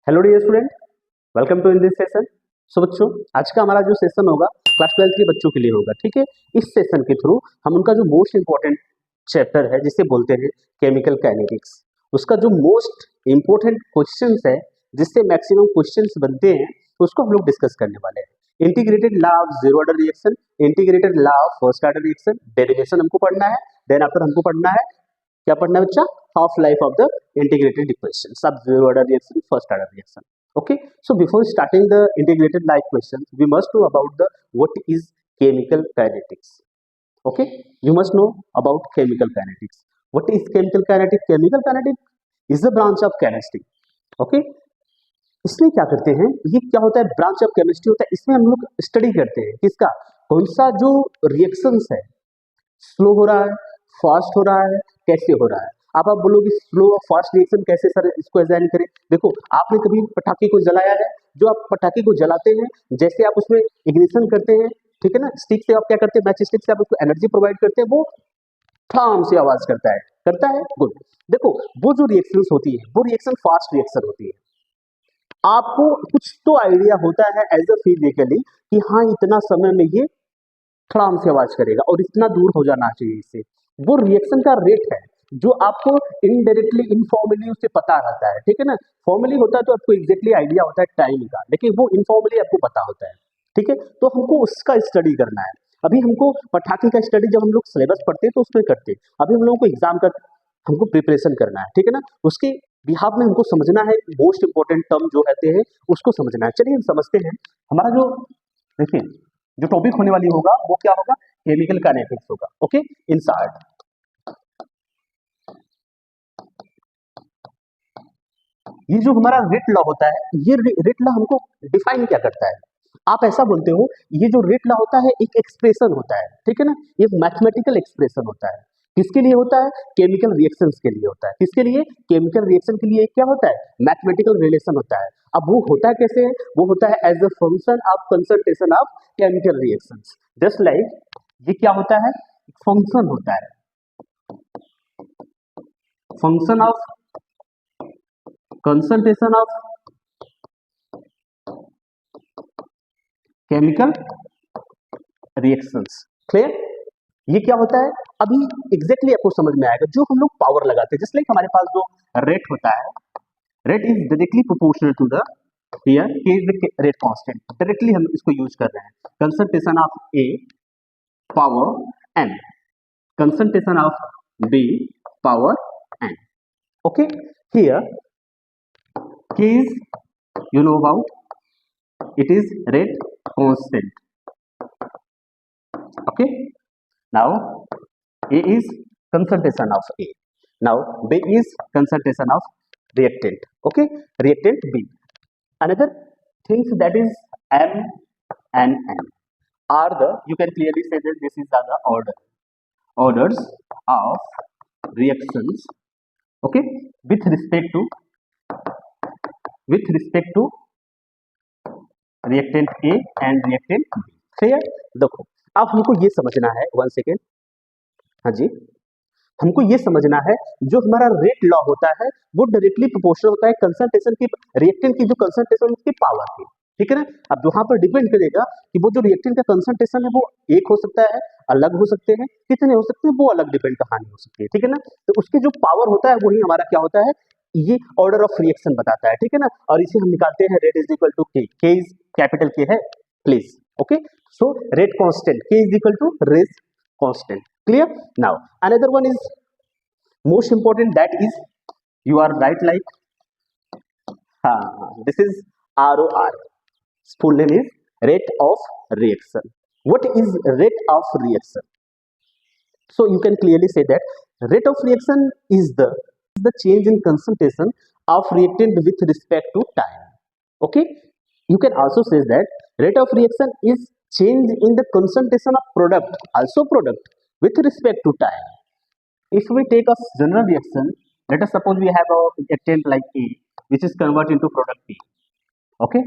Hello dear student, welcome to in this session. So बच्चों, आज का हमारा जो सेशन होगा क्लास 12 के बच्चों के लिए होगा। ठीक है, इस सेशन के थ्रू हम उनका जो मोस्ट इंपॉर्टेंट चैप्टर है जिसे बोलते हैं केमिकल काइनेटिक्स, उसका जो मोस्ट इंपॉर्टेंट क्वेश्चंस है जिससे मैक्सिमम क्वेश्चंस बनते हैं उसको हम लोग डिस्कस करने वाले हैं। Integrated law of zero order reaction, integrated law of first order reaction, derivation हमको पढ़ना है। देन आफ्टर हमको पढ़ना है, क्या पढ़ना है बच्चा? Half life of the integrated equation, सब zero order reaction, first order reaction. Okay, so before starting the integrated life questions, we must know about the what is chemical kinetics. Okay, you must know about chemical kinetics. What is chemical kinetics? Chemical kinetics is the branch of chemistry. Okay, इसमें क्या करते हैं, ये क्या होता है? Branch of chemistry होता है। इसमें हम लोग स्टडी करते हैं किसका, कौन सा जो रिएक्शंस है स्लो हो रहा है, फास्ट हो रहा है, कैसे हो रहा है। आप बोलोगे स्लो और फास्ट रिएक्शन कैसे सर, इसको डिजाइन करें। देखो, आपने कभी पटाखे को जलाया है? जो आप पटाखे को जलाते हैं, जैसे आप उसमें इग्निशन करते हैं, ठीक है ना, स्टिक से आप क्या करते हैं, मैच स्टिक से आप उसको एनर्जी प्रोवाइड करते हैं, वो ठाम से आवाज करता है। गुड। देखो, वो जो रिएक्शंस होती है वो रिएक्शन फास्ट रिएक्शन होती है। आपको कुछ तो आइडिया होता है एज अ फिजिकली कि हाँ इतना समय में ये थड़ाम से आवाज करेगा और इतना दूर हो जाना चाहिए इससे। वो रिएक्शन का रेट है जो आपको इनडायरेक्टली इनफॉर्मली उससे पता रहता है। ठीक है ना, फॉर्मली होता है तो आपको एग्जैक्टली आइडिया होता है टाइम का, लेकिन वो इनफॉर्मली आपको पता होता है। ठीक है, तो हमको उसका स्टडी करना है। अभी हमको पटाखे का स्टडी जब हम लोग सिलेबस पढ़ते हैं तो उसमें करते हैं, अभी हम लोगों को एग्जाम का हमको प्रिपरेशन करना है। ठीक है ना, उसके बिहाफ में हमको समझना है, मोस्ट इंपॉर्टेंट टर्म जो रहते हैं उसको समझना है। चलिए हम समझते हैं। हमारा जो देखिए जो टॉपिक होने वाली होगा वो क्या होगा, केमिकल काइनेटिक्स होगा। ओके, इन शॉर्ट ये जो हमारा रेट लॉ होता है, ये रेट लॉ हमको डिफाइन क्या करता है? आप ऐसा बोलते हो, ये जो रेट लॉ होता है एक एक्सप्रेशन होता है। ठीक है ना, ये मैथमेटिकल एक्सप्रेशन होता है। किसके लिए होता है? केमिकल रिएक्शंस के लिए होता है। किसके लिए? केमिकल रिएक्शन के लिए क्या होता है? मैथमेटिकल रिलेशन होता है। अब वो होता है कैसे है? वो होता है as a function of concentration of chemical reactions. Just like ये क्या होता है? फंक्शन होता है, function of concentration of chemical reactions। Clear? ये क्या होता है अभी एग्जैक्टली आपको समझ में आएगा। जो हम लोग पावर लगाते हैं, जैसे लाइक हमारे पास जो रेट होता है, rate is directly proportional to the here K is the rate constant. Directly हम इसको यूज कर रहे हैं। Concentration of A power N, concentration of B power N. Okay, here K is, you know about, it is rate constant. Okay, now A is concentration of A, now B is concentration of reactant. Okay, reactant B. Another things that is M and N are the, you can clearly say that this is the orders of reactions. Okay, with respect to reactant A and reactant B. Clear? देखो, अब हमको ये समझना है, one second, हाँ जी, हमको ये समझना है जो हमारा रेट लॉ होता है वो डायरेक्टली प्रोपोर्शनल होता है कंसंट्रेशन की, रिएक्टेंट की जो कंसंट्रेशन उसकी पावर की। ठीक है ना, अब वहां पर डिपेंड करेगा कि वो जो रिएक्टेंट का कंसंट्रेशन है वो एक हो सकता है, अलग हो सकते हैं, कितने हो सकते हैं वो अलग डिपेंड कहानी हो सकती है। ठीक है ना, तो उसकी जो पावर होता है वही हमारा क्या होता है, ये ऑर्डर ऑफ रिएक्शन बताता है। ठीक है ना, और इसे हम निकालते हैं रेट इज इक्वल टू के। के इज कैपिटल के है please. Okay, so rate constant K is equal to rate constant. Clear? Now another one is most important, that is you are right like, हाँ, this is ROR, full name is rate of reaction. What is rate of reaction? So you can clearly say that rate of reaction is the change in concentration of reactant with respect to time. Okay, you can also say that rate of reaction is change in the concentration of product, also product, with respect to time. If we take a general reaction, let us suppose we have a reactant like A which is converted into product B. Okay,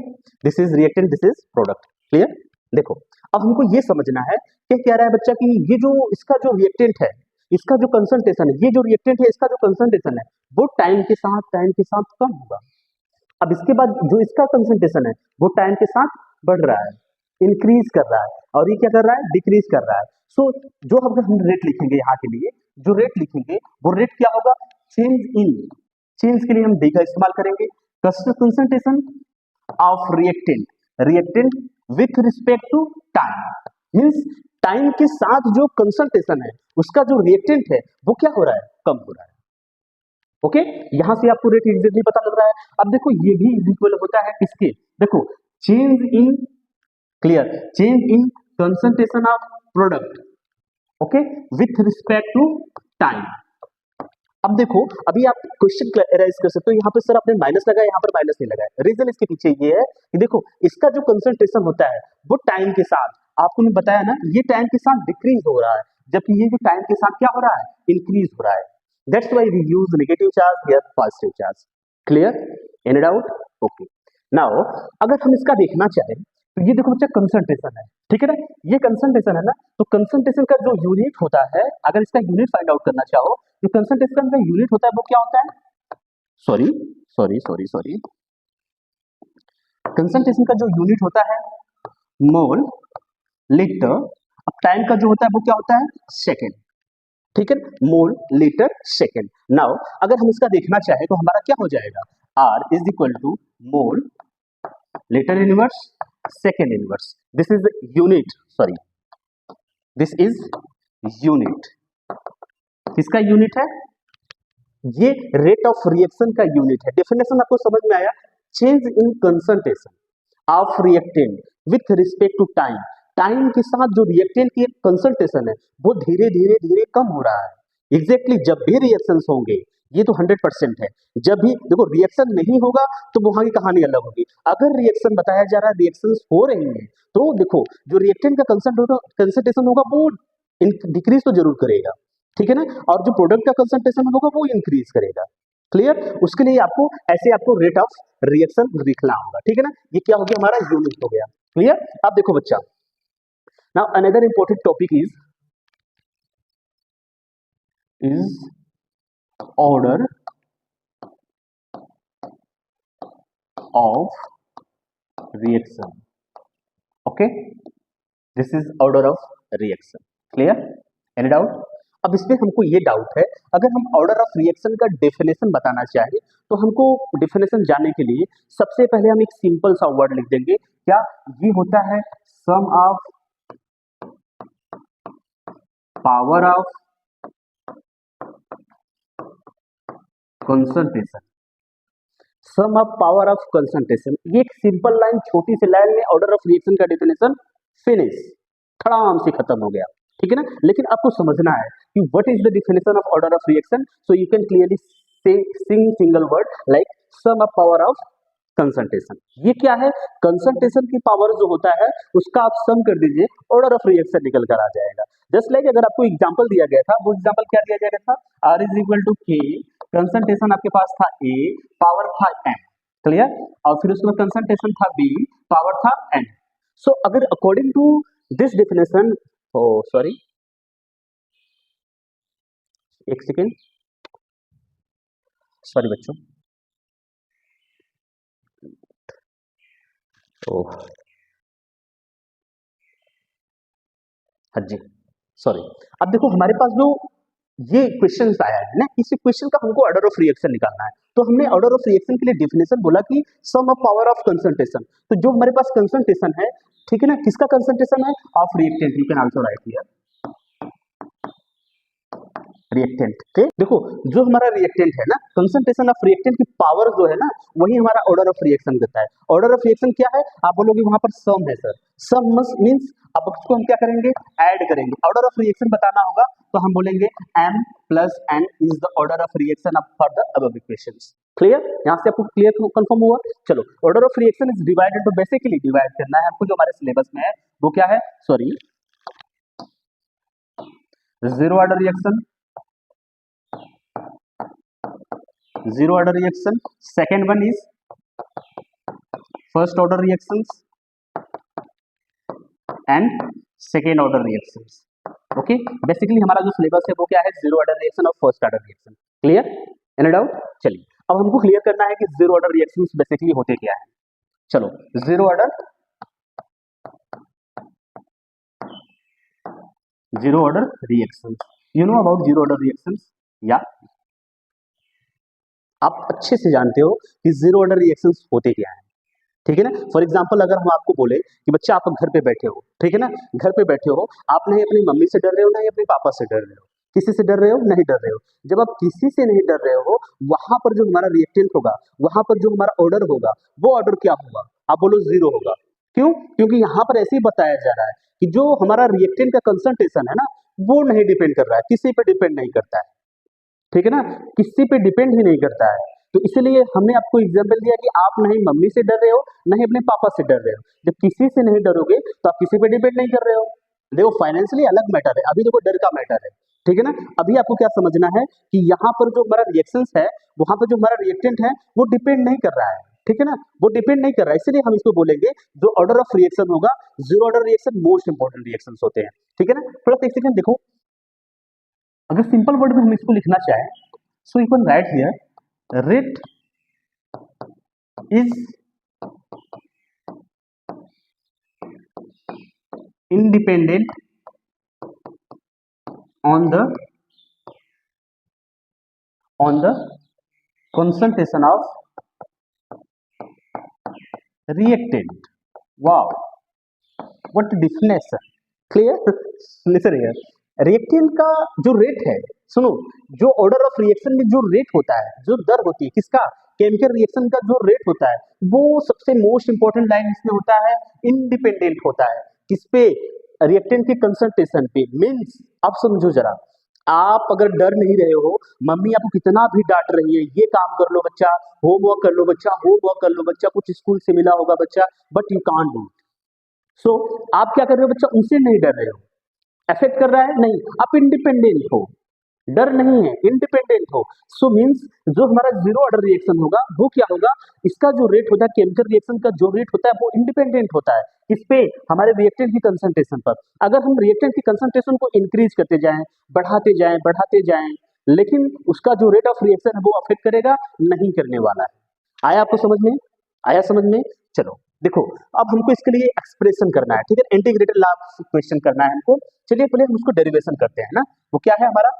this is reactant, this is product. Clear? देखो, अब हमको ये समझना है क्या कह रहा है बच्चा कि ये जो इसका जो रिएक्टेंट है, इसका जो कंसंट्रेशन है, ये जो रिएक्टेंट है इसका जो कंसंट्रेशन है वो टाइम के साथ कम होगा। अब इसके बाद जो इसका कंसंट्रेशन है वो टाइम के साथ बढ़ रहा है, इंक्रीज कर रहा है, और ये क्या कर रहा है, डिक्रीज कर रहा है। सो जो अगर हम रेट लिखेंगे यहाँ के लिए, जो रेट लिखेंगे वो रेट क्या होगा, चेंज इन, चेंज के लिए हम डी का इस्तेमाल करेंगे, concentration of reactant, reactant with respect to time, means time के साथ जो कंसंट्रेशन है उसका जो रिएक्टेंट है वो क्या हो रहा है, कम हो रहा है। ओके, यहां से आपको रेट एग्जैक्टली पता लग रहा है। अब देखो ये भी इक्वल होता है किसके, देखो change in, clear, change in concentration of product, okay, with respect to time. अब देखो अभी आप क्वेश्चन एराइज कर सकते हो, यहाँ पे सर आपने माइनस लगाया, यहाँ पर माइनस नहीं लगाया। रीजन इसके पीछे ये है कि देखो इसका जो कंसंट्रेशन होता है वो टाइम के साथ, आपको मैं बताया ना, ये टाइम के साथ डिक्रीज हो रहा है, जबकि ये जो टाइम के साथ क्या हो रहा है, इंक्रीज हो रहा है। That's why we use negative charge here positive charge. Clear, any doubt? Okay, now अगर हम इसका देखना चाहें तो ये देखो बच्चा कंसंट्रेशन है, ठीक है ना, ये कंसंट्रेशन है ना, तो कंसंट्रेशन का जो यूनिट होता है, अगर इसका यूनिट फाइंड आउट करना चाहो, जो कंसंट्रेशन का यूनिट होता है वो क्या होता है, sorry sorry sorry sorry, concentration का जो यूनिट होता है मोल लीटर, अब टाइम का जो होता है वो क्या होता है, सेकेंड, ठीक है, मोल लीटर सेकेंड। नाउ अगर हम इसका देखना चाहें तो हमारा क्या हो जाएगा, R is equal to mole litre inverse second inverse, this is unit, sorry this is unit, किसका यूनिट है, ये रेट ऑफ रिएक्शन का यूनिट है। डेफिनेशन आपको समझ में आया, change in concentration of reactant with respect to time, time के साथ जो रिएक्टेंट की कंसंट्रेशन है वो धीरे धीरे धीरे कम हो रहा है। एग्जैक्टली जब भी रिएक्शंस होंगे, ये तो 100% है, जब भी देखो रिएक्शन नहीं होगा तो वहां की कहानी अलग होगी। अगर रिएक्शन बताया जा रहा है, रिएक्शंस हो रही हैं, तो देखो जो रिएक्टेंट का कंसंट्रेशन होगा वो डिक्रीज तो जरूर करेगा, ठीक है ना, और जो प्रोडक्ट का कंसंट्रेशन होगा वो इंक्रीज करेगा। क्लियर, उसके लिए आपको ऐसे आपको रेट ऑफ रिएक्शन लिखना होगा, ठीक है ना, ये क्या हो गया, हमारा यूनिट हो गया। क्लियर, अब देखो बच्चा, now another important topic is order of reaction, okay, this is order of reaction. Clear, any doubt? अब इसमें हमको ये डाउट है, अगर हम ऑर्डर ऑफ रिएक्शन का डेफिनेशन बताना चाहें तो हमको डेफिनेशन जानने के लिए सबसे पहले हम एक सिंपल सा वर्ड लिख देंगे, क्या, ये होता है sum of power of concentration, sum of power of concentration. ये एक सिंपल लाइन, छोटी सी लाइन में ऑर्डर ऑफ रिएक्शन का डेफिनेशन फिनिश, खड़ाम से खत्म हो गया, ठीक है ना। लेकिन आपको समझना है कि what is the definition of order of reaction, so you can clearly से single word like sum of power of concentration. ये क्या है, कंसंट्रेशन की पावर जो होता है उसका आप सम कर दीजिए, ऑर्डर ऑफ रिएक्शन निकल कर आ जाएगा। जस्ट लाइक अगर आपको एग्जांपल दिया गया था, वो एग्जांपल क्या दिया गया था, R is equal to K, concentration आपके पास था A, पावर था M, क्लियर, और फिर उसमें कंसंट्रेशन था B, पावर था N। सो अगर according to this definition, sorry एक सेकेंड, सॉरी बच्चों, हाँ जी सॉरी। अब देखो हमारे पास जो ये क्वेश्चन आया है ना, इसी क्वेश्चन का हमको ऑर्डर ऑफ रिएक्शन निकालना है, तो हमने ऑर्डर ऑफ रिएक्शन के लिए डेफिनेशन बोला कि सम ऑफ पावर ऑफ कंसंट्रेशन। तो जो हमारे पास कंसंट्रेशन है, ठीक है ना, किसका कंसंट्रेशन है, of reactant, you can also right here reactant. ठीक, देखो जो हमारा रिएक्टेंट है ना, कंसंट्रेशन ऑफ रिएक्टेंट की पावर जो है ना, वही हमारा ऑर्डर ऑफ रिएक्शन देता है। ऑर्डर ऑफ रिएक्शन क्या है, आप बोलोगे वहां पर सम है सर, सम मींस अब उसको हम क्या करेंगे, ऐड करेंगे। ऑर्डर ऑफ रिएक्शन बताना होगा तो हम बोलेंगे m plus n is the order of reaction of for the above equations. Clear, यहां से आपको क्लियर कंफर्म हुआ। चलो, order of reaction is divided, तो बेसिकली डिवाइड करना है हमको, जो हमारे सिलेबस में है वो क्या है, sorry zero order reaction, zero order reaction, second one is first order reactions and second order reactions। Okay, basically हमारा जो सिलेबस है वो क्या है, जीरो ऑर्डर रिएक्शन और first order reaction. Clear, any doubt? चलिए अब हमको क्लियर करना है कि जीरो ऑर्डर रिएक्शंस बेसिकली होते क्या है। चलो, zero order reactions, you know about zero order reactions या आप अच्छे से जानते हो कि जीरो ऑर्डर रिएक्शंस होते क्या है, ठीक है ना। फॉर एग्जाम्पल अगर हम आपको बोले कि बच्चा आप घर पे बैठे हो, ठीक है ना, घर पे बैठे हो, आप नहीं अपनी मम्मी से डर रहे हो, नहीं अपने पापा से डर रहे हो, किसी से डर रहे हो नहीं डर रहे हो। जब आप किसी से नहीं डर रहे हो, वहां पर जो हमारा रिएक्टेंट होगा, वहां पर जो हमारा ऑर्डर होगा, वो ऑर्डर क्या होगा, आप बोलो जीरो होगा। क्यों? क्योंकि यहाँ पर ऐसे ही बताया जा रहा है कि जो हमारा रिएक्टेंट का कंसंट्रेशन है ना, वो नहीं डिपेंड कर रहा है, किसी पे डिपेंड नहीं करता है, ठीक है ना, किसी पे डिपेंड ही नहीं करता है। तो इसलिए हमने आपको एग्जाम्पल दिया कि आप नहीं मम्मी से डर रहे हो, नहीं अपने पापा से डर रहे हो। जब किसी से नहीं डरोगे तो आप किसी पे डिपेंड नहीं कर रहे हो। देखो फाइनेंशियली अलग मैटर है, अभी देखो डर का मैटर है, ठीक है ना। अभी आपको क्या समझना है कि यहाँ पर जो हमारा रिएक्शंस है, वहां पर जो हमारा रिएक्टेंट है, वो डिपेंड नहीं कर रहा है, ठीक है ना, वो डिपेंड नहीं कर रहा है। इसलिए हम इसको बोलेंगे जो ऑर्डर ऑफ रिएक्शन होगा, zero order reaction most important reaction होते हैं, ठीक है ना। थोड़ा एक सेकंड देखो, अगर सिंपल वर्ड में हम इसको लिखना चाहें, सो you can write here rate is independent on the concentration of reactant. Wow, what definition, clear? listen here, reactant का जो रेट है, सुनो, जो ऑर्डर ऑफ रिएक्शन में जो रेट होता है, जो दर होती है किसका, केमिकल रिएक्शन का जो रेट होता है, वो सबसे मोस्ट इंपॉर्टेंट लाइन इसमें होता है, इंडिपेंडेंट होता है किस पे, रिएक्टेंट के कंसंट्रेशन पे। मींस आप समझो जरा, आप अगर डर नहीं रहे हो, मम्मी आपको कितना भी डांट रही है, ये काम कर लो बच्चा, होमवर्क कर लो बच्चा, होमवर्क कर लो बच्चा, कुछ स्कूल से मिला होगा बच्चा, बट यू कांट डू। सो आप क्या कर रहे हो बच्चा, उनसे नहीं डर रहे हो, अफेक्ट कर रहा है नहीं, आप इंडिपेंडेंट हो, डर नहीं है, इंडिपेंडेंट हो। सो मींस जो हमारा जीरो ऑर्डर रिएक्शन होगा वो क्या होगा, इसका जो रेट होता है, केमिकल रिएक्शन का जो रेट होता है, वो इंडिपेंडेंट होता है किस पे, हमारे रिएक्टेंट की कंसंट्रेशन पर। अगर हम रिएक्टेंट की कंसंट्रेशन को इंक्रीज करते जाएं, बढ़ाते जाएं, लेकिन उसका जो रेट ऑफ रिएक्शन है वो अफेक्ट करेगा नहीं, करने वाला है। आया आपको समझ में, आया समझ में। चलो देखो, अब हमको इसके लिए एक्सप्रेशन करना है, ठीक है, इंटीग्रेटेड लॉ ऑफ इक्वेशन करना है हमको। चलिए पहले हम उसको डेरिवेशन करते हैं ना, वो क्या है हमारा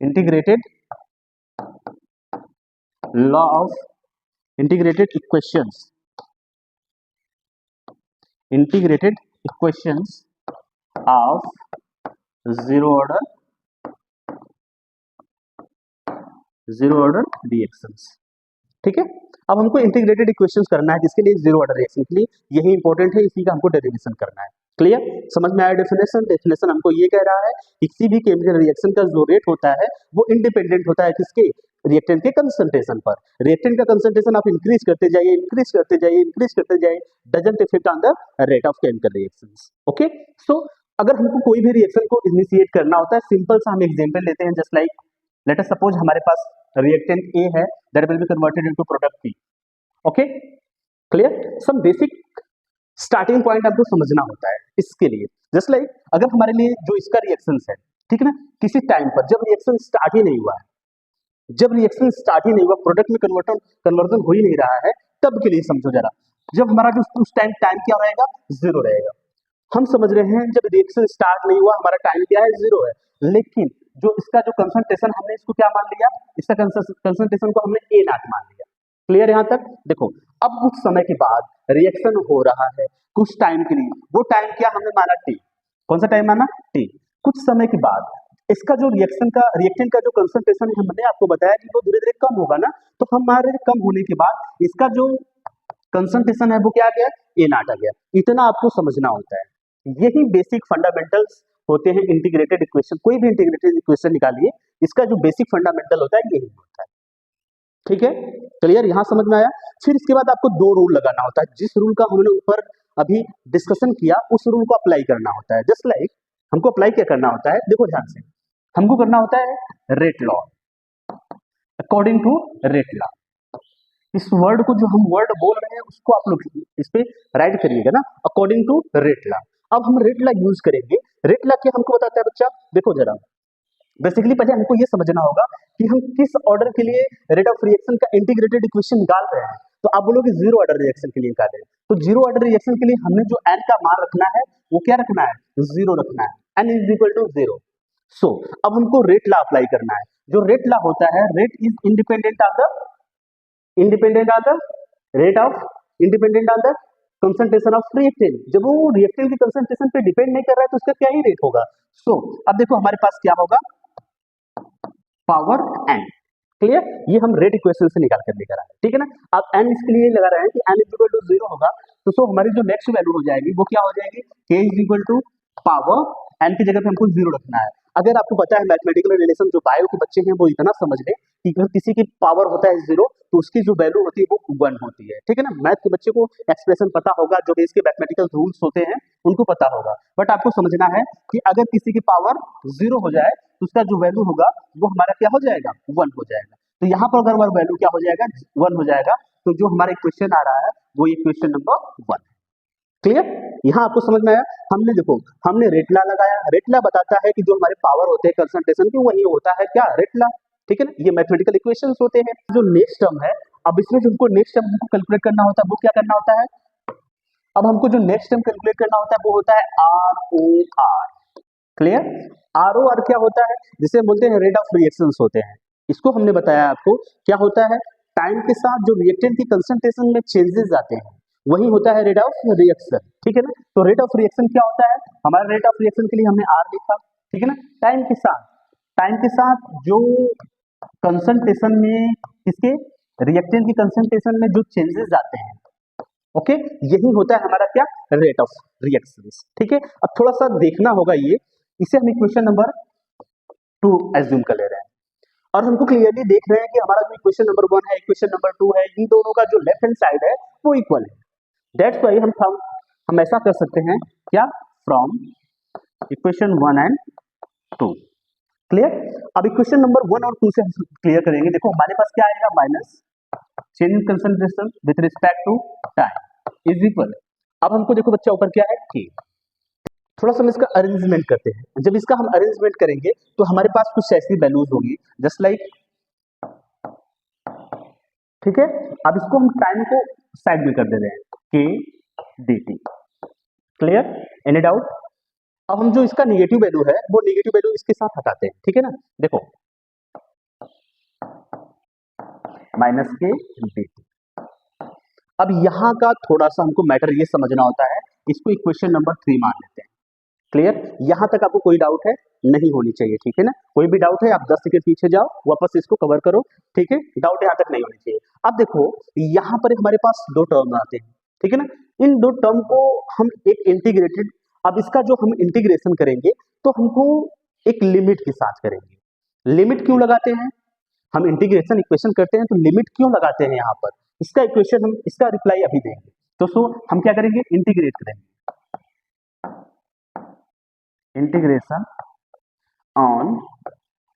integrated law of integrated equations, integrated equations of zero order reactions, ठीक है। अब हमको इंटीग्रेटेड इक्वेशंस करना है किसके लिए, जीरो ऑर्डर रिएक्शन के लिए, यही इंपॉर्टेंट है, इसी का हमको डेरिवेशन करना है। क्लियर, समझ में आया डेफिनेशन? डेफिनेशन हमको ये कह रहा है कि किसी भी केमिकल रिएक्शन का जो रेट होता है वो इंडिपेंडेंट होता है किसके, रिएक्टेंट के कंसंट्रेशन पर। रिएक्टेंट का कंसंट्रेशन आप इंक्रीज करते जाइए, इंक्रीज करते जाइए, इंक्रीज करते जाइए, doesn't effect on the rate of chemical reactions. Okay, so अगर हमको कोई भी रिएक्शन को इनिशिएट करना होता है, सिंपल सा हम एग्जांपल लेते हैं, just like let us suppose हमारे पास रिएक्टेंट ए है, that will be converted into product B. Okay, clear, some basic starting point आपको समझना होता है इसके लिए। जस्ट लाइक अगर हमारे लिए जो इसका रिएक्शन है, ठीक है ना, किसी टाइम पर जब रिएक्शन स्टार्ट ही नहीं हुआ है, जब रिएक्शन स्टार्ट ही नहीं हुआ, प्रोडक्ट में कन्वर्जन हो ही नहीं रहा है, तब के लिए समझो जरा, जब हमारा जो उस टाइम क्या रहेगा, जीरो रहेगा। हम समझ रहे हैं जब रिएक्शन स्टार्ट नहीं हुआ, हमारा टाइम क्या है, जीरो है, लेकिन जो इसका जो कंसंट्रेशन, हमने इसको क्या मान लिया, इसका कंसंट्रेशन को हमने ए नॉट मान लिया। क्लियर यहाँ तक? देखो, अब कुछ समय के बाद रिएक्शन हो रहा है कुछ टाइम के लिए, वो टाइम क्या हमने माना, टी। कौन सा टाइम माना, टी। कुछ समय के बाद इसका जो रिएक्टेंट का जो कंसंट्रेशन हमने आपको बताया कि वो धीरे धीरे कम होगा ना, तो हमारे कम होने के बाद इसका जो कंसंट्रेशन है वो क्या आ गया, ए नॉट आ गया। इतना आपको समझना होता है, यही बेसिक फंडामेंटल्स होते हैं इंटीग्रेटेड इक्वेशन। कोई भी इंटीग्रेटेड इक्वेशन निकालिए, इसका जो बेसिक फंडामेंटल होता है यही होता है, ठीक है। क्लियर, यहां समझ में आया? फिर इसके बाद आपको दो रूल लगाना होता है, जिस रूल का हमने ऊपर अभी डिस्कशन किया उस रूल को अप्लाई करना होता है। जस्ट लाइक हमको अप्लाई क्या करना होता है, देखो ध्यान से, हमको करना होता है rate law, according to rate law. इस वर्ड को जो हम वर्ड बोल रहे हैं उसको आप लोग इस पे राइट करिएगा ना, अकॉर्डिंग टू रेट लॉ। अब हम रेट लॉ यूज करेंगे। रेट लॉ क्या हमको बताता है बच्चा, देखो जरा, बेसिकली पहले हमको ये समझना होगा कि हम किस ऑर्डर के लिए रेट ऑफ रिएक्शन का इंटीग्रेटेड इक्वेशन निकाल रहे हैं। तो आप बोलोगे जीरो ऑर्डर रिएक्शन के लिए निकालें, तो जीरो ऑर्डर रिएक्शन के लिए हमने जो n का मान रखना है वो क्या रखना है, जीरो रखना है, n is equal to zero. So अब हमको रेट ला अप्लाई करना है। जो रेट ला होता है, rate is independent of the rate of independent on the concentration of reactant. जब वो रिएक्टेंट की कंसंट्रेशन पे डिपेंड नहीं कर रहा है तो उसका क्या ही रेट होगा। सो अब देखो हमारे पास क्या होगा, पावर n। क्लियर, ये हम रेट इक्वेशन से निकाल कर लेकर आए, ठीक है ना। अब n इसके लिए लगा रहे हैं कि n is equal to zero होगा, तो सो हमारी जो नेक्स्ट वैल्यू हो जाएगी वो क्या हो जाएगी, k is equal to power n की जगह पे हमको जीरो रखना है। अगर आपको पता है मैथमेटिकल रिलेशन, जो बायो के बच्चे हैं वो इतना समझ ले कि अगर किसी की पावर होता है जीरो तो उसकी जो वैल्यू होती है वो वन होती है, ठीक है ना। मैथ के बच्चे को एक्सप्रेशन पता होगा, जो इसके मैथमेटिकल रूल्स होते हैं उनको पता होगा। बट आपको समझना है कि अगर किसी की पावर जीरो हो जाए तो उसका जो वैल्यू होगा वो हमारा क्या हो जाएगा, वन हो जाएगा। तो यहाँ पर अगर वैल्यू क्या हो जाएगा, वन हो जाएगा, तो जो हमारा इक्वेशन आ रहा है वो इक्वेशन नंबर वन। क्लियर, यहाँ आपको समझ में आया। हमने देखो, हमने रेटला लगाया, रेटला बताता है कि जो हमारे पावर होते हैं कंसंट्रेशन की, वही होता है क्या, रेटला, ठीक है ना। ये मैथमेटिकल इक्वेशंस होते हैं। जो नेक्स्ट टर्म है, अब इसमें जो हमको नेक्स्ट टर्म हमको कैलकुलेट करना होता है वो क्या करना होता है, अब हमको जो नेक्स्ट टर्म कैलकुलेट करना होता है वो होता है R O R. Clear, R O R क्या होता है, जिसे बोलते हैं रेट ऑफ रिएक्शंस होते हैं। इसको हमने बताया आपको क्या होता है, टाइम के साथ जो रिएक्टेंट की कंसंट्रेशन में चेंजेस आते हैं वही होता है रेट ऑफ रिएक्शन, ठीक है ना। तो रेट ऑफ रिएक्शन क्या होता है, हमारा रेट ऑफ रिएक्शन के लिए हमने आर लिखा, ठीक है ना। टाइम के साथ जो कंसंट्रेशन में किसके, रिएक्टेंट की कंसंट्रेशन में जो चेंजेस आते हैं, ओके, यही होता है हमारा क्या, रेट ऑफ रिएक्शंस, ठीक है। अब थोड़ा सा देखना होगा ये, इसे हम इक्वेशन नंबर 2 एज्यूम कर ले रहे हैं और हमको क्लियरली देख रहे हैं कि हमारा जो इक्वेशन नंबर 1 है, इक्वेशन नंबर 2 है, इन दोनों का जो लेफ्ट हैंड साइड है वो इक्वल है। दैट्स वाई हम ऐसा कर सकते हैं क्या, फ्रॉम इक्वेशन 1 एंड 2। क्लियर, अब इक्वेशन नंबर 1 और 2 से हम क्लियर करेंगे। देखो हमारे पास क्या आएगा, minus change in concentration with respect to time is equal. अब हमको देखो बच्चा ऊपर क्या है, k। थोड़ा सा हम इसका अरेंजमेंट करते हैं। जब इसका हम अरेंजमेंट करेंगे तो हमारे पास कुछ ऐसी वैल्यूज होगी जस्ट लाइक, ठीक है। अब इसको हम टाइम को साइड में कर दे रहे हैं, k dt। Clear, any doubt. अब हम जो इसका नेगेटिव वैल्यू है वो नेगेटिव वैल्यू इसके साथ हटाते हैं, ठीक है ना। देखो माइनस के dt। अब यहाँ का थोड़ा सा हमको मैटर ये समझना होता है, इसको इक्वेशन नंबर 3 मान लेते हैं। क्लियर, यहाँ तक आपको कोई डाउट है, नहीं होनी चाहिए, ठीक है ना। कोई भी डाउट है आप 10 सेकंड पीछे जाओ, वापस इसको कवर करो, ठीक है। डाउट यहाँ तक नहीं होनी चाहिए। अब देखो यहाँ पर हमारे पास दो टर्म आते हैं, ठीक है ना। इन दो टर्म को हम एक इंटीग्रेटेड, अब इसका जो हम इंटीग्रेशन करेंगे तो हमको एक लिमिट के साथ करेंगे। लिमिट क्यों लगाते हैं, हम इंटीग्रेशन इक्वेशन करते हैं तो लिमिट क्यों लगाते हैं यहाँ पर, इसका इक्वेशन हम इसका रिप्लाई अभी देंगे। तो सो हम क्या करेंगे, इंटीग्रेट करेंगे, integration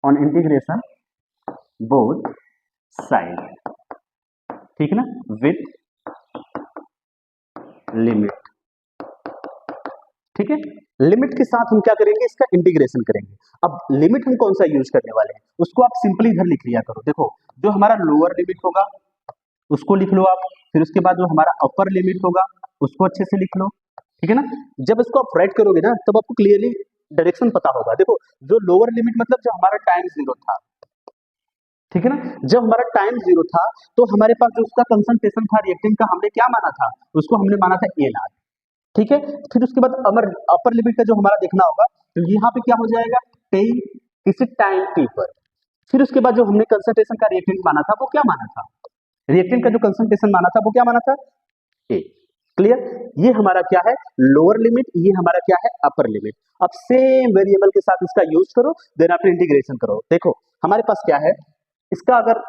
on integration both side, ठीक है ना, विथ लिमिट, ठीक है। लिमिट के साथ हम क्या करेंगे, इसका इंटीग्रेशन करेंगे। अब लिमिट हम कौन सा यूज करने वाले हैं उसको आप सिंपली इधर लिख लिया करो। देखो जो हमारा लोअर लिमिट होगा उसको लिख लो आप, फिर उसके बाद जो हमारा अपर लिमिट होगा उसको अच्छे से लिख लो, ठीक है ना। जब इसको आप राइट करोगे ना तब आपको क्लियरली डायरेक्शन पता होगा। देखो जो लोअर लिमिट मतलब जब हमारा टाइम जीरो था, ठीक है ना, जब हमारा टाइम जीरो था तो हमारे पास जो उसका कंसंट्रेशन था रिएक्टेंट का, हमने क्या माना था, उसको हमने माना था ए नॉट, ठीक है। फिर उसके बाद अपर लिमिट का जो हमारा देखना होगा तो यहाँ पे क्या हो जाएगा, टी किसी टाइम टी पर। फिर उसके बाद जो हमने कंसंट्रेशन का रिएक्टेंट माना था वो क्या माना था, रिएक्टेंट का जो कंसंट्रेशन माना था वो क्या माना था, ए। क्लियर, ये हमारा क्या है लोअर लिमिट, ये हमारा क्या है अपर लिमिट। अब सेम वेरिएबल के साथ इसका यूज करो, देन आप इंटीग्रेशन करो। देखो हमारे पास क्या है, इसका अगर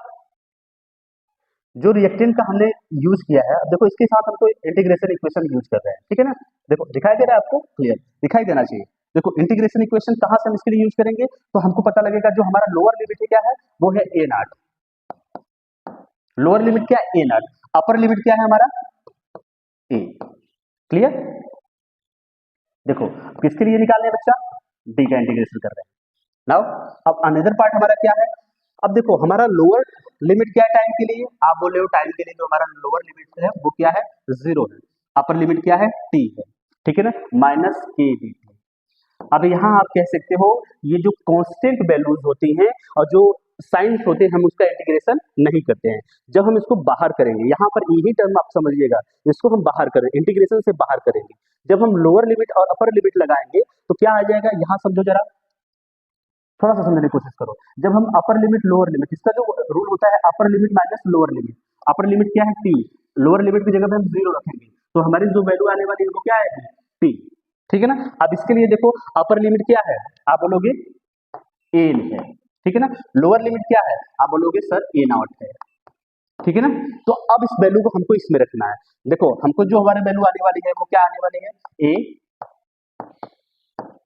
जो रिएक्टेंट का हमने यूज किया है, अब देखो इसके साथ हमको इंटीग्रेशन इक्वेशन यूज कर रहे हैं, ठीक है ना। देखो दिखाई दे रहा है आपको, क्लियर दिखाई देना चाहिए। देखो इंटीग्रेशन इक्वेशन कहां से हम इसके लिए यूज करेंगे, तो हमको पता लगेगा जो हमारा लोअर लिमिट क्या है वो है ए नॉट। लोअर लिमिट क्या है, ए नॉट। अपर लिमिट क्या है हमारा, ए। क्लियर, देखो किसके लिए निकालने हैं बच्चा, डी का इंटीग्रेशन कर रहे हैं। नाउ अब अनदर पार्ट हमारा क्या है, अब देखो हमारा लोअर लिमिट क्या है टाइम के लिए, आप बोल रहे हो टाइम के लिए जो हमारा लोअर लिमिट है वो क्या है, 0 है। अपर लिमिट क्या है, t है, ठीक है ना, माइनस के dt। अब यहाँ आप कह सकते हो ये जो कांस्टेंट वैल्यूज होती हैं और जो साइंस होते हैं हम उसका इंटीग्रेशन नहीं करते हैं। जब हम इसको बाहर करेंगे, यहाँ पर यही टर्म आप समझिएगा, इसको हम बाहर करें, इंटीग्रेशन से बाहर करेंगे। जब हम लोअर लिमिट और अपर लिमिट लगाएंगे तो क्या आ जाएगा, यहाँ समझो जरा, थोड़ा सा समझने की कोशिश करो। जब हम अपर लिमिट लोअर लिमिट, इसका जो रूल होता है upper limit minus lower limit, अपर लिमिट क्या है t, लोअर लिमिट की जगह पे हम 0 रखेंगे तो हमारी जो वैल्यू आने वाली है वो क्या आएगी, t, ठीक है ना। अब इसके लिए देखो अपर लिमिट क्या है, आप बोलोगे a है, ठीक है ना। लोअर लिमिट क्या है, आप बोलोगे सर a नॉट है, ठीक है ना। तो अब इस वैल्यू को हमको इसमें रखना है। देखो हमको जो हमारे वैल्यू आने वाली है वो क्या आने वाली है, a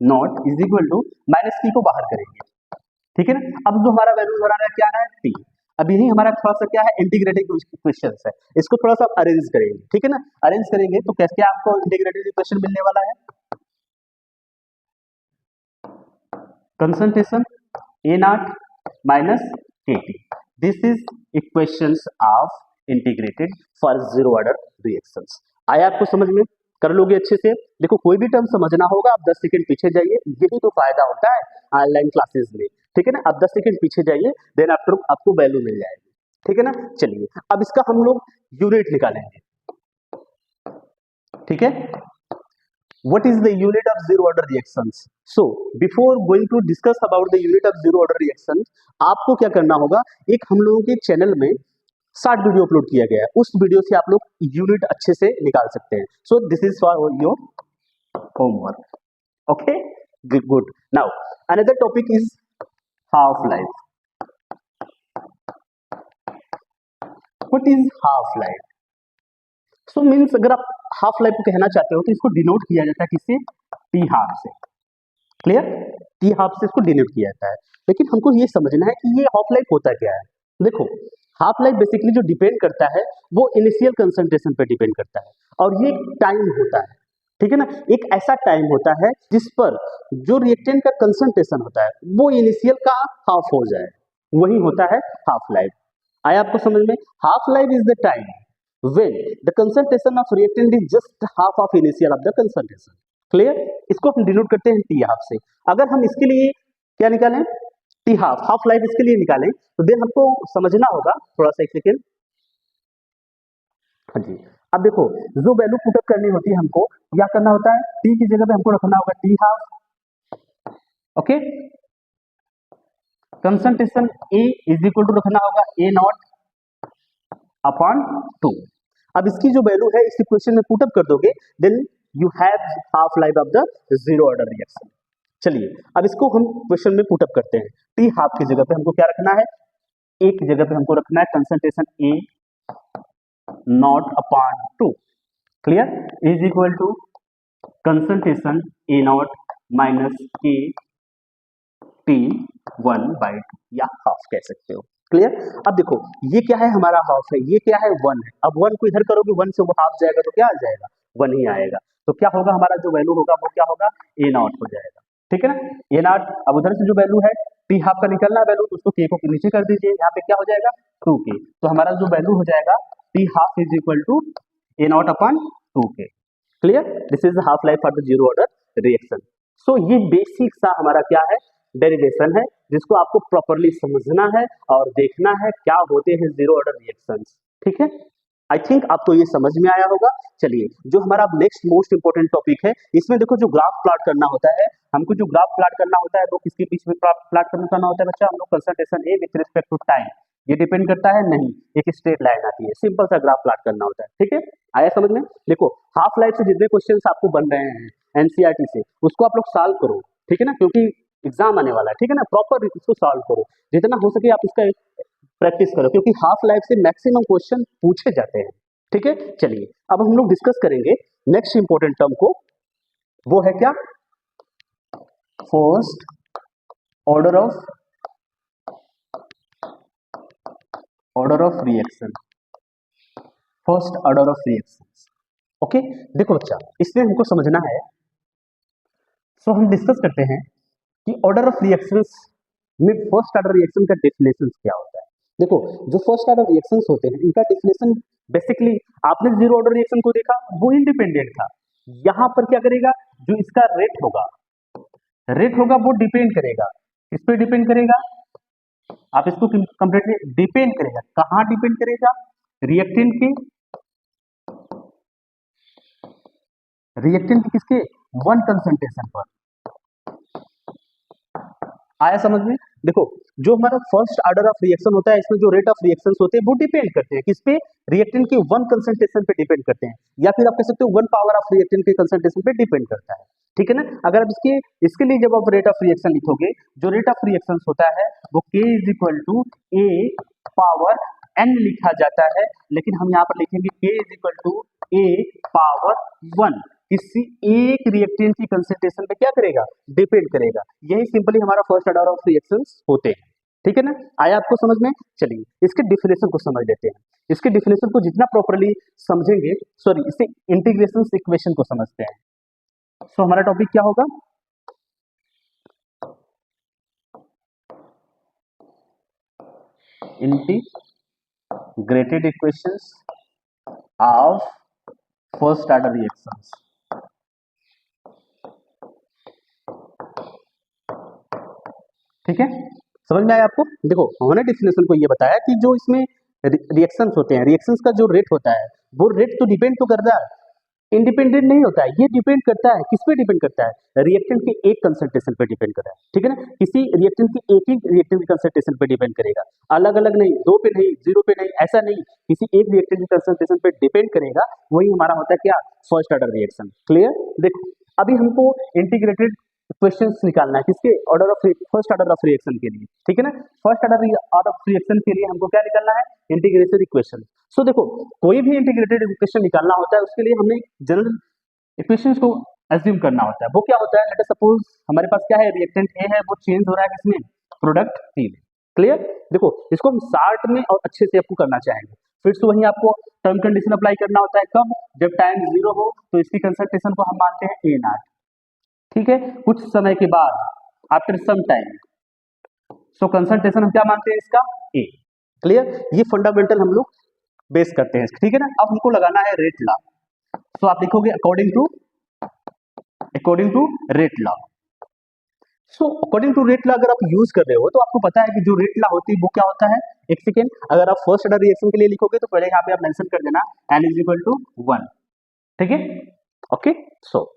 naught is equal to minus t को बाहर करेंगे, ठीक है ना। अब जो हमारा वैल्यू आ रहा है क्या आ रहा है, t। अब यही हमारा थोड़ा सा क्या है, इंटीग्रेटेड इक्वेशन है, इसको थोड़ा सा अरेंज करेंगे, ठीक है ना। अरेंज करेंगे तो कैसे आपको इंटीग्रेटेड इक्वेशन मिलने वाला है, कंसंट्रेशन ए नॉट माइनस के T, this is equations of integrated for zero order reactions. आया आपको समझ में, कर लोगे अच्छे से। देखो कोई भी टर्म समझना होगा आप 10 सेकंड पीछे जाइए, यही तो फायदा होता है ऑनलाइन क्लासेस में, ठीक है ना। आप 10 सेकंड पीछे जाइए, देन आफ्टर आपको वैल्यू मिल जाएगी, ठीक है ना। चलिए अब इसका हम लोग यूनिट निकालेंगे, ठीक है। What is the unit of zero order reactions? So before going to discuss about the unit of zero order reactions, आपको क्या करना होगा, एक हम लोगों के चैनल में शॉर्ट वीडियो अपलोड किया गया है, उस वीडियो से आप लोग यूनिट अच्छे से निकाल सकते हैं। So this is for your homework, okay, good. Now another topic is half life. What is half life? So means अगर आप हाफ लाइफ को कहना चाहते हो तो इसको डिनोट किया जाता है किससे, टी हाफ से, क्लियर, टी हाफ से इसको डिनोट किया जाता है। लेकिन हमको ये समझना है कि ये हाफ लाइफ होता क्या है। देखो हाफ लाइफ बेसिकली जो डिपेंड करता है वो इनिशियल कंसंट्रेशन पे डिपेंड करता है, और ये टाइम होता है, ठीक है ना। एक ऐसा टाइम होता है जिस पर जो रिएक्टेंट का कंसंट्रेशन होता है वो इनिशियल का हाफ हो जाए, वही होता है हाफ लाइफ। आया आपको समझ में, half life is the time when the concentration of reactant is just half of initial of the concentration, clear। इसको हम डिनोट करते हैं टी हाफ से। अगर हम इसके लिए क्या निकालें, टी हाफ, हाफ लाइफ इसके लिए निकालें तो देन हमको समझना होगा थोड़ा सा, एक सेकेंड, हाँ जी। अब देखो जो वैल्यू पुटअप करनी होती है हमको क्या करना होता है, टी की जगह पे हमको रखना होगा T half, okay. Concentration A is equal to रखना होगा ए नॉट अपॉन 2। अब इसकी जो वैल्यू है इस इक्वेशन में पुटअप कर दोगे, then you have half life of the zero order reaction. चलिए अब इसको हम क्वेश्चन में पुटअप करते हैं। टी हाफ की जगह पे हमको क्या रखना है, ए की जगह पे हमको रखना है concentration A not upon 2, clear, is equal to concentration A naught minus के टी 1/2 या हाफ कह सकते हो, क्लियर। अब देखो ये क्या है, हमारा हाफ है, ये क्या है 1 है। अब 1 को इधर करोगे 1 से वो हाफ जाएगा तो क्या आ जाएगा, 1 ही आएगा। तो क्या होगा, हमारा जो वैल्यू होगा वो क्या होगा, ए नॉट हो जाएगा, ठीक है ना, ए नॉट। अब उधर से जो वैल्यू है टी हाफ का निकलना वैल्यू, तो उसको के को नीचे कर दीजिए, यहाँ पे क्या हो जाएगा 2k। तो हमारा जो वैल्यू हो जाएगा T half is equal to A not upon 2k, clear. This is half life for the zero order reaction. So ये बेसिक सा हमारा क्या है, डेरिवेशन है, जिसको आपको प्रॉपरली समझना है और देखना है क्या होते हैं जीरो ऑर्डर रिएक्शंस, ठीक है। आई थिंक आपको ये समझ में आया होगा। चलिए जो हमारा नेक्स्ट मोस्ट इंपोर्टेंट टॉपिक है, इसमें देखो जो ग्राफ प्लॉट करना होता है, हमको जो ग्राफ प्लॉट करना होता है वो किसके बीच में प्लॉट करना होता है बच्चा, हम लोग concentration A with respect to time, ये डिपेंड करता है नहीं, एक स्ट्रेट लाइन आती है, सिंपल सा ग्राफ प्लॉट करना होता है, ठीक है। आया समझ में। देखो हाफ लाइफ से जितने क्वेश्चंस आपको बन रहे हैं एनसीईआरटी से, उसको आप लोग सॉल्व करो, ठीक है ना, क्योंकि एग्जाम आने वाला है, ठीक है ना। प्रॉपर इसको सॉल्व करो, जितना हो सके आप इसका प्रैक्टिस करो, क्योंकि हाफ लाइफ से मैक्सिमम क्वेश्चन पूछे जाते हैं, ठीक है। चलिए अब हम लोग डिस्कस करेंगे नेक्स्ट इंपॉर्टेंट टर्म को, वो है क्या, first order of reaction, first order of reaction, okay. देखो बच्चा इसमें हमको समझना है, सो हम डिस्कस करते हैं कि ऑर्डर ऑफ रिएक्शंस में फर्स्ट ऑर्डर रिएक्शन का डेफिनेशन क्या होता है। देखो, जो फर्स्ट ऑर्डर रिएक्शंस होते हैं इनका डेफिनेशन बेसिकली, आपने जीरो ऑर्डर रिएक्शन को देखा, वो इंडिपेंडेंट था। यहां पर क्या करेगा, जो इसका रेट होगा वो डिपेंड करेगा, किस पे डिपेंड करेगा, आप इसको कंप्लीटली डिपेंड करेगा, कहां डिपेंड करेगा, रिएक्टेंट के किसके, वन कंसंट्रेशन पर। आया समझ में। देखो, जो हमारा फर्स्ट ऑर्डर ऑफ रिएक्शन होता है इसमें जो रेट ऑफ रिएक्शंस होते हैं वो डिपेंड करते हैं किस पे, रिएक्टेंट के वन कंसंट्रेशन पे डिपेंड करते हैं, या फिर आप कह सकते हो वन पावर ऑफ रिएक्टेंट के कंसंट्रेशन पे डिपेंड करता है। ठीक है ना। अगर आप इसके लिए जब आप रेट ऑफ रिएक्शन लिखोगे, जो रेट ऑफ रिएक्शन होता है वो K is equal to A power n लिखा जाता है, लेकिन हम यहाँ पर लिखेंगे K is equal to A power one. किसी एक रिएक्टेंट की कंसंट्रेशन पे क्या करेगा, डिपेंड करेगा। यही सिंपली हमारा फर्स्ट ऑर्डर ऑफ रिएक्शंस होते हैं। ठीक है ना। आया आपको समझ में। चलिए इसके डिफिनेशन को समझ लेते हैं। इसके डिफिनेशन को जितना प्रॉपर्ली समझेंगे, सॉरी इससे इंटीग्रेशन इक्वेशन को समझते हैं। सो हमारा टॉपिक क्या होगा, integrated equations of first order reactions. ठीक है, समझ में आया आपको। देखो, हमने डिफिनेशन को ये बताया कि जो इसमें रिएक्शंस होते हैं, रिएक्शंस का जो रेट होता है वो रेट तो डिपेंड तो करता है, इंडिपेंडेंट नहीं होता है। ये डिपेंड करता है, किस पे डिपेंड करता है, रिएक्टेंट के एक कंसंट्रेशन पे डिपेंड करता है। ठीक है ना। किसी रिएक्टेंट की एक ही रिएक्टेंट की कंसंट्रेशन पे डिपेंड करेगा, अलग अलग नहीं, दो पे नहीं, जीरो पे नहीं, ऐसा नहीं, किसी एक रिएक्टेंट की कंसंट्रेशन पे डिपेंड करेगा। वही हमारा होता है क्या, फर्स्ट ऑर्डर रिएक्शन। क्लियर। देखो, अभी हमको इंटीग्रेटेड क्वेश्चंस निकालना है किसके, order of first order of reaction के लिए। ठीक है ना। फर्स्ट ऑर्डर ऑफ रिएक्शन के लिए हमको क्या निकालना है, इंटीग्रेटेड इक्वेशन। सो देखो, कोई भी इंटीग्रेटेड इक्वेशन निकालना होता है उसके लिए हमने जनरल इक्वेशंस को एज्यूम करना होता है। वो क्या होता है, लेट अस सपोज हमारे पास क्या है, रिएक्टेंट ए है, वो चेंज हो रहा है किसमें, प्रोडक्ट सी में। क्लियर। देखो, इसको हम शार्ट में और अच्छे से आपको करना चाहेंगे। फिर से वही आपको टर्म कंडीशन अप्लाई करना होता है, कब, जब टाइम जीरो हो तो इसकी कंसंट्रेशन को हम मानते हैं ए नॉट। ठीक है, कुछ समय के बाद, आफ्टर सम टाइम, सो कंसंट्रेशन हम क्या मानते हैं इसका, ए। क्लियर। ये फंडामेंटल हम लोग बेस करते हैं। ठीक है ना। अब हमको लगाना है रेट लॉ। सो आप लिखोगे according to rate law. So according to rate law अगर आप यूज कर रहे हो तो आपको पता है कि जो रेट लॉ होती है वो क्या होता है। एक सेकेंड, अगर आप फर्स्ट ऑर्डर रिएक्शन के लिए लिखोगे तो पहले यहाँ पे आप मेंशन कर देना n इज इक्वल टू 1। ठीक है, ओके। सो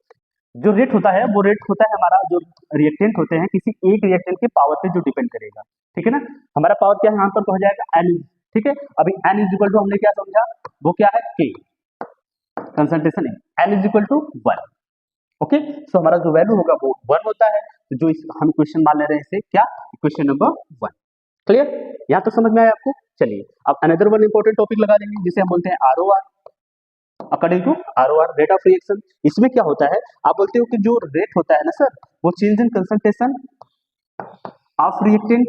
जो रेट होता है वो रेट होता है हमारा, जो रिएक्टेंट होते हैं किसी एक रिएक्टेंट के पावर पे जो डिपेंड करेगा। ठीक है ना। हमारा पावर क्या है यहाँ पर, तो हो जाएगा n। ठीक है, अभी n इज इक्वल टू हमने क्या समझा, वो क्या है, k कंसंट्रेशन है, n is equal to 1। Okay, so हमारा जो वैल्यू होगा वो 1 होता है। तो जो हम क्वेश्चन मान ले रहे हैं इसे क्या, इक्वेशन नंबर 1। क्लियर, यहाँ तो समझ में आया आपको। चलिए अब अनदर वन इंपॉर्टेंट टॉपिक लगा देंगे जिसे हम बोलते हैं ROR, according to ROR, rate of reaction. इसमें क्या होता है, आप बोलते हो कि जो रेट होता है ना सर, वो change in concentration of reactant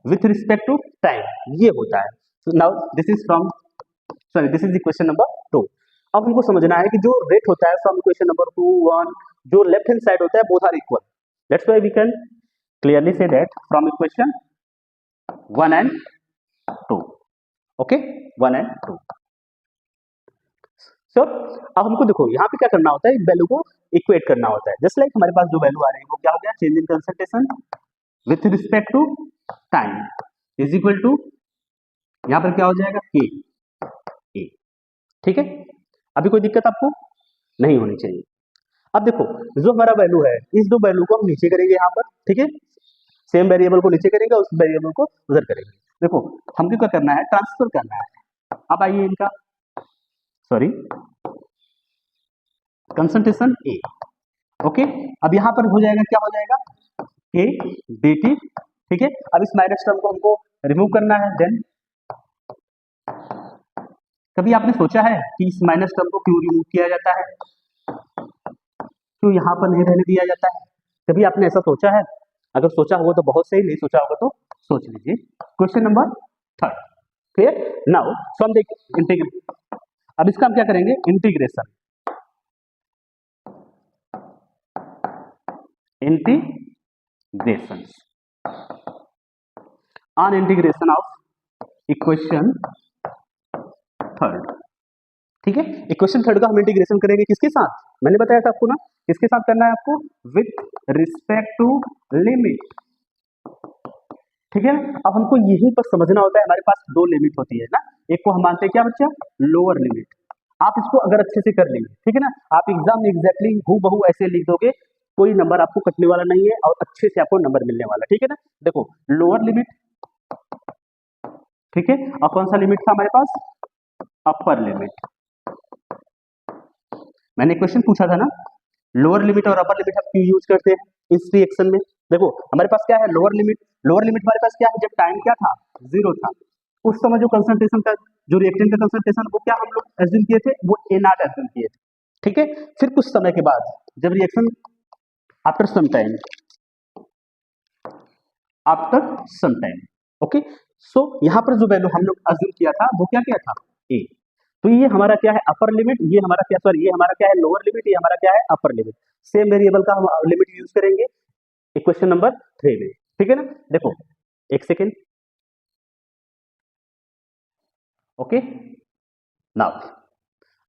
with respect to time, ये होता है। So now this is from, sorry this is equation number 2। अब हमको समझना है कि जो रेट होता है फ्रॉम इक्वेशन नंबर 2 1, जो लेफ्ट हैंड साइड होता है both are equal, that's why we can clearly see that from equation 1 and 2। Okay, 1 and 2। सो अब हमको देखो यहाँ पे क्या करना होता है, इस वैल्यू को इक्वेट करना होता है। जस्ट लाइक हमारे पास जो वैल्यू आ रही है वो क्या हो गया, change in concentration with respect to time is equal to, यहाँ पर क्या हो जाएगा, के ए। ठीक है, अभी कोई दिक्कत आपको नहीं होनी चाहिए। अब देखो, जो हमारा वैल्यू है, इस दो वैल्यू को हम नीचे करेंगे यहाँ पर। ठीक है, सेम वेरिएबल को नीचे करेंगे, उस वेरिएबल को उधर करेंगे। देखो हमको क्या करना है, ट्रांसफर करना है। अब आइए इनका, सॉरी कंसंट्रेशन ए। ओके, अब यहाँ पर हो जाएगा, क्या हो जाएगा, के डी टी। ठीक है, अब इस माइनस टर्म को हमको रिमूव करना है। देन कभी आपने सोचा है कि इस माइनस टर्म को क्यों रिमूव किया जाता है, क्यों यहाँ पर नहीं रहने दिया जाता है, कभी आपने ऐसा सोचा है? अगर सोचा होगा तो बहुत सही, नहीं सोचा होगा तो सोच लीजिए। Question number 3। Clear. Now from the integration, अब इसका हम क्या करेंगे, integration, on integration of equation third. ठीक है, इक्वेशन थर्ड का हम इंटीग्रेशन करेंगे किसके साथ, मैंने बताया था आपको ना, किसके साथ करना है आपको, विथ रिस्पेक्ट टू लिमिट। ठीक है, अब हमको यही पर समझना होता है, हमारे पास दो लिमिट होती है ना, एक को हम मानते हैं क्या बच्चा, लोअर लिमिट। आप इसको अगर अच्छे से कर लेंगे, ठीक है ना, आप एग्जाम में एग्जैक्टली हूबहू ऐसे लिख दोगे, कोई नंबर आपको कटने वाला नहीं है और अच्छे से आपको नंबर मिलने वाला। ठीक है ना, देखो लोअर लिमिट, ठीक है, और कौन सा लिमिट था हमारे पास, अपर लिमिट। मैंने क्वेश्चन पूछा था ना, लोअर लिमिट और अपर लिमिट हम क्यों यूज करते हैं इस रिएक्शन में। देखो हमारे पास क्या है, लोअर लिमिट, लोअर लिमिट हमारे पास क्या है, जब टाइम क्या था, जीरो था, उस समय जो कंसंट्रेशन का, जो रिएक्टेंट का कंसंट्रेशन वो क्या हम लोग एज्यूम किए थे, वो ए नॉट एज्यूम किए थे। ठीक है, फिर कुछ समय के बाद जब reaction after some time, okay, so यहाँ पर जो वैल्यू हम लोग एज्यूम किया था वो क्या था, ए। तो ये हमारा क्या है, अपर लिमिट, ये हमारा क्या, सॉरी ये हमारा क्या है, लोअर लिमिट, ये हमारा क्या है, अपर लिमिट। सेम वेरिएबल का हम लिमिट यूज करेंगे इक्वेशन नंबर 3 में। ठीक है ना, देखो एक सेकेंड, ओके, नाउ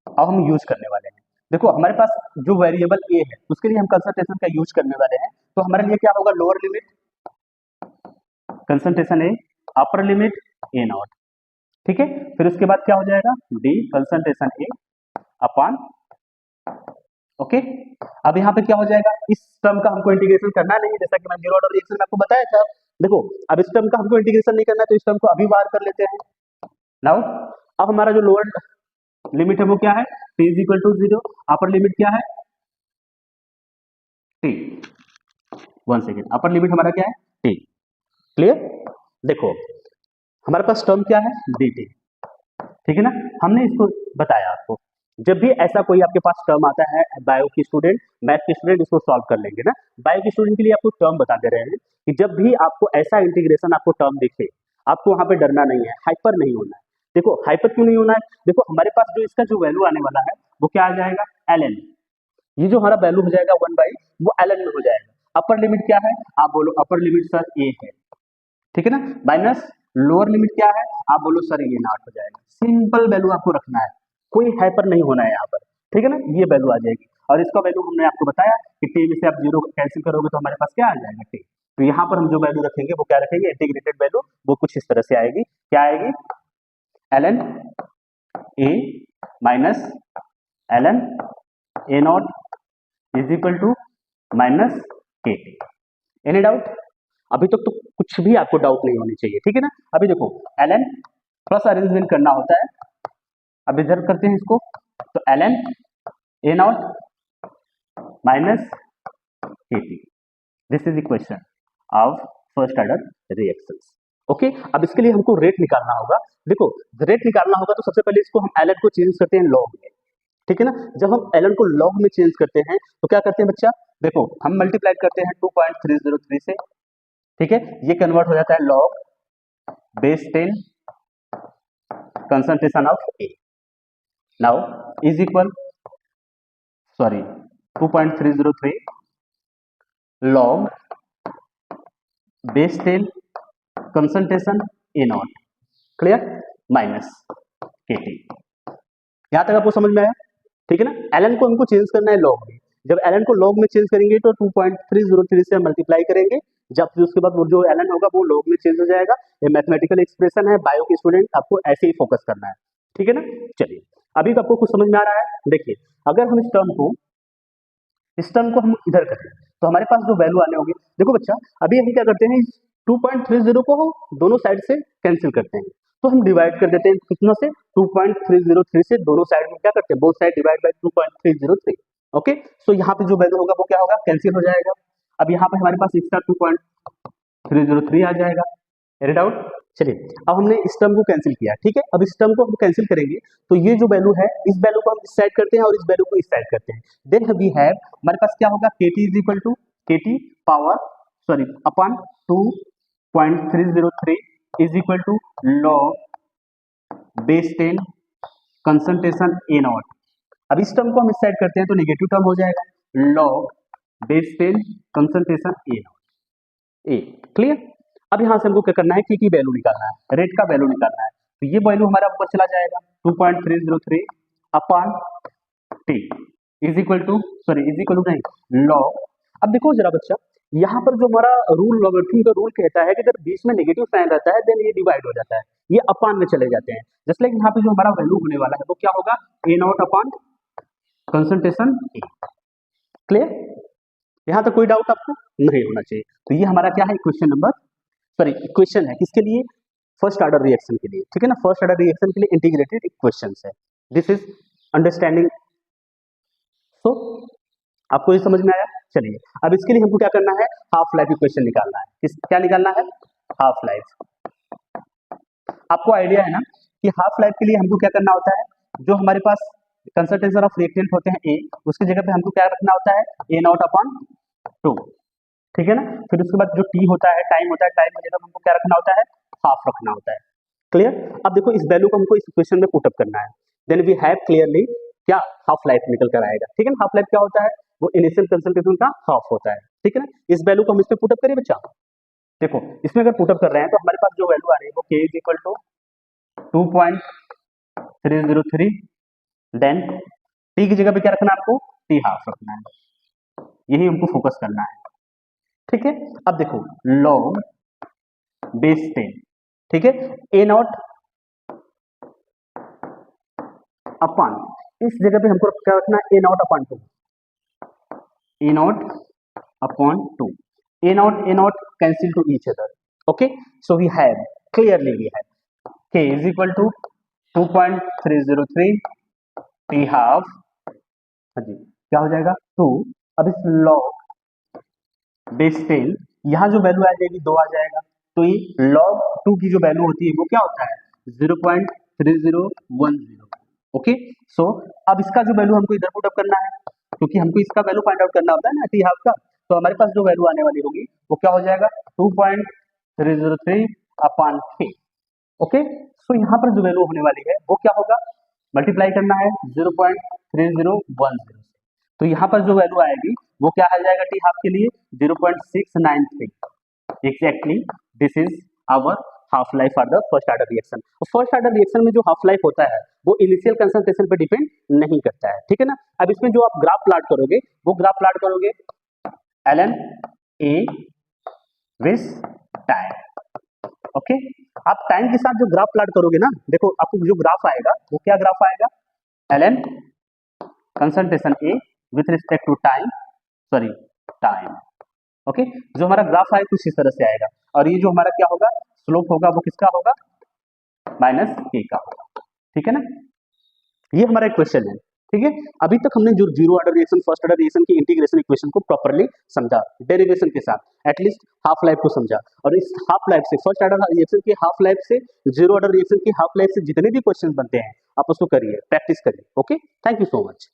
अब हम यूज करने वाले हैं। देखो हमारे पास जो वेरिएबल ए है उसके लिए हम कंसंट्रेशन का यूज करने वाले हैं, तो हमारे लिए क्या होगा, lower limit concentration A, upper limit A not. ठीक है, फिर उसके बाद क्या हो जाएगा, डी कंसंट्रेशन ए अपॉन, ओके। अब यहाँ पे क्या हो जाएगा, इस टर्म का हमको इंटीग्रेशन करना नहीं, जैसा कि मैं जीरो ऑर्डर रिएक्शन में आपको बताया था। देखो अब इस टर्म का हमको इंटीग्रेशन नहीं करना है, तो इस टर्म को अभी बाहर कर लेते हैं। नाउ अब हमारा जो लोअर लिमिट है वो क्या है, t is equal to 0, upper limit क्या है, t, one second, upper limit हमारा क्या है, t। क्लियर, देखो हमारे पास टर्म क्या है, dt। ठीक है ना, हमने इसको बताया आपको, जब भी ऐसा कोई आपके पास टर्म आता है, बायो की स्टूडेंट, मैथ की स्टूडेंट इसको सॉल्व कर लेंगे ना, बायो की स्टूडेंट के लिए आपको टर्म बता दे रहे हैं कि जब भी आपको ऐसा इंटीग्रेशन आपको टर्म दिखे, आपको वहां पे डरना नहीं है, हाइपर नहीं होना है। देखो हाइपर क्यों नहीं होना है, देखो हमारे पास जो इसका जो वैल्यू आने वाला है वो क्या आ जाएगा, ln, ये जो हमारा वैल्यू हो जाएगा 1/, वो ln में हो जाएगा। अपर लिमिट क्या है, आप बोलो अपर लिमिट सर a है, ठीक है ना, माइनस लोअर लिमिट क्या है, आप बोलो सर ये नॉट हो जाएगा। सिंपल वैल्यू आपको रखना है, कोई हाइपर नहीं होना है यहाँ पर। ठीक है ना, ये वैल्यू आ जाएगी, और इसका वैल्यू हमने आपको बताया कि टी में से आप जीरो कैंसिल करोगे तो हमारे पास क्या आ जाएगा, टी। तो यहाँ पर हम जो वैल्यू रखेंगे वो क्या रखेंगे, इंटीग्रेटेड वैल्यू, वो कुछ इस तरह से आएगी, क्या आएगी, ln a minus ln a naught is equal to minus के टी। एनी डाउट, अभी तक तो कुछ भी आपको डाउट नहीं होनी चाहिए। ठीक है ना, अभी देखो ln प्लस अरेंजमेंट करना होता है, अब इधर करते हैं इसको, तो ln a नॉट माइनस के T, this is equation of first order reactions. Okay, अब इसके लिए हमको रेट निकालना होगा। देखो रेट निकालना होगा तो सबसे पहले इसको हम ln को चेंज करते हैं लॉग में। ठीक है ना, जब हम ln को लॉग में चेंज करते हैं तो क्या करते हैं बच्चा, देखो हम मल्टीप्लाई करते हैं 2.303 से, ठीक है, ये कन्वर्ट हो जाता है log base 10 concentration of A, now is equal, sorry 2.303 log base 10 concentration A not, clear, minus के टी। यहां तक आपको समझ में आया। ठीक है ना, ln को हमको चेंज करना है लॉग में, जब ln को लॉग में चेंज करेंगे तो 2.303 से मल्टीप्लाई करेंगे, जब फिर उसके बाद वो जो ln होगा वो लॉग में चेंज हो जाएगा। ये मैथमेटिकल एक्सप्रेशन है, बायो के स्टूडेंट आपको ऐसे ही फोकस करना है। ठीक है ना, चलिए अभी आपको कुछ समझ में आ रहा है। देखिए अगर हम इस टर्म को हम इधर करें तो हमारे पास जो वैल्यू आने होगी, देखो बच्चा अभी हम क्या करते हैं, 2.30 को दोनों साइड से कैंसिल करते हैं, तो हम डिवाइड कर देते हैं कितना से, 2.303 से दोनों साइड में क्या करते हैं, both side divide by 2.303। Okay, so यहाँ पे जो वैल्यू होगा वो क्या होगा, कैंसिल हो जाएगा। अब यहाँ पे हमारे पास एक्स्ट्रा 2.303 आ जाएगा। एनी डाउट, चलिए अब हमने इस टर्म को कैंसिल किया, ठीक है, अब इस टर्म को हम कैंसिल करेंगे तो ये जो वैल्यू है इस वैल्यू को हम इस साइड करते हैं और इस वैल्यू को इस साइड करते हैं, देन वी हैव, हमारे पास क्या होगा, kt is equal to kt power, sorry upon 2.303 is equal to log base 10 concentration A naught. अब इस टर्म को हम इस साइड करते हैं तो नेगेटिव टर्म हो जाएगा, log base 10 concentration A not. A. Clear? अब यहाँ से हमको क्या करना है, की वैल्यू निकालना है, रेट का वैल्यू निकालना है। तो ये वैल्यू हमारा ऊपर चला जाएगा 2.303 upon T is equal to नहीं लॉग। अब देखो जरा बच्चा, यहाँ पर जो हमारा रूल लॉगरिथम का रूल कहता है कि अगर बीच में नेगेटिव साइन रहता है देन ये डिवाइड हो जाता है, ये अपान में चले जाते हैं। जस्ट लाइक यहाँ पे जो हमारा वैल्यू होने वाला है वो क्या होगा, A not upon concentration A. Clear? यहाँ तक कोई डाउट आपको नहीं होना चाहिए। तो ये हमारा क्या है, इक्वेशन है किसके लिए, फर्स्ट ऑर्डर रिएक्शन के लिए, ठीक है ना। फर्स्ट ऑर्डर रिएक्शन के लिए इंटीग्रेटेड इक्वेशंस है। This is understanding. तो आपको ये समझ में आया? चलिए अब इसके लिए हमको क्या करना है, हाफ लाइफ इक्वेशन निकालना है। क्या निकालना है, हाफ लाइफ। आपको आइडिया है ना कि हाफ लाइफ के लिए हमको क्या करना होता है, जो हमारे पास कंसंट्रेशन ऑफ रिएक्टेंट होते हैं ए, उसकी जगह पे हमको क्या रखना होता है, ए नॉट अपॉन 2, ठीक है ना। फिर उसके बाद जो टी होता है, टाइम होता है, टाइम की जगह हमको क्या रखना होता है, हाफ रखना होता है। क्लियर? अब देखो इस वैल्यू को हमको इस इक्वेशन में पुट अप करना है, देन वी हैव क्लियरली क्या, हाफ लाइफ निकल कर आएगा, ठीक है ना। हाफ लाइफ क्या होता है, वो इनिशियल कंसंट्रेशन का हाफ होता है, ठीक है ना। इस वैल्यू को हम इस पे पुट अप करिए बच्चा। देखो इसमें अगर पुट अप कर रहे हैं तो हमारे पास जो वैल्यू आ रही है वो k is equal to 2.303, then T की जगह पे क्या रखना है आपको, टी हाफ रखना है। यही हमको फोकस करना है, ठीक है। अब देखो लॉग बेस 10, ठीक है, ए नॉट अपॉन, इस जगह पे हमको क्या रखना है, A not upon 2, A not upon 2, A nought cancel to each other, okay. So we have clearly we have k is equal to 2.303 T half, हाँ जी क्या हो जाएगा 2। अब इस लॉग बेस 10 यहाँ जो वैल्यू आ जाएगी 2 आ जाएगा, तो ये लॉग 2 की जो वैल्यू होती है वो क्या होता है 0.3010, ओके। सो अब इसका जो वैल्यू हमको इधर पुट अप करना है, क्योंकि हमको इसका वैल्यू फाइंड आउट करना होता है ना टी हाफ का। तो हमारे पास जो वैल्यू आने वाली होगी वो क्या हो जाएगा 2.303 अपॉन 3, ओके। सो यहाँ पर जो वैल्यू होने वाली है वो क्या होगा, मल्टीप्लाई करना है 0.3010, तो यहाँ पर जो वैल्यू आएगी वो क्या आ जाएगा टी हाफ के लिए 0.693 exactly. This is our half life for the first order reaction. First order reaction में जो हाफ लाइफ होता है वो इनिशियल कंसंट्रेशन पे डिपेंड नहीं करता है, ठीक है ना। अब इसमें जो आप ग्राफ प्लॉट करोगे वो ग्राफ प्लॉट करोगे ln a with time, okay. आप टाइम के साथ जो ग्राफ प्लॉट करोगे ना, देखो आपको जो ग्राफ आएगा वो क्या ग्राफ आएगा, ln concentration a with respect to time, okay. जो हमारा ग्राफ आएगा कुछ इस तरह से आएगा, और ये जो हमारा क्या होगा, स्लोप होगा वो किसका होगा, माइनस k का होगा, ठीक है ना। ये हमारा इक्वेशन है, ठीक है। अभी तक हमने जो zero order reaction, first order reaction की इंटीग्रेशन इक्वेशन को प्रॉपर्ली समझा, डेरिवेशन के साथ, एटलीस्ट हाफ लाइफ को समझा। और इस हाफ लाइफ से, फर्स्ट ऑर्डर रिएक्शन की हाफ लाइफ से, जीरो ऑर्डर रिएक्शन की हाफ लाइफ से जितने भी क्वेश्चन बनते हैं आप उसको करिए, प्रैक्टिस करिए, okay. Thank you so much.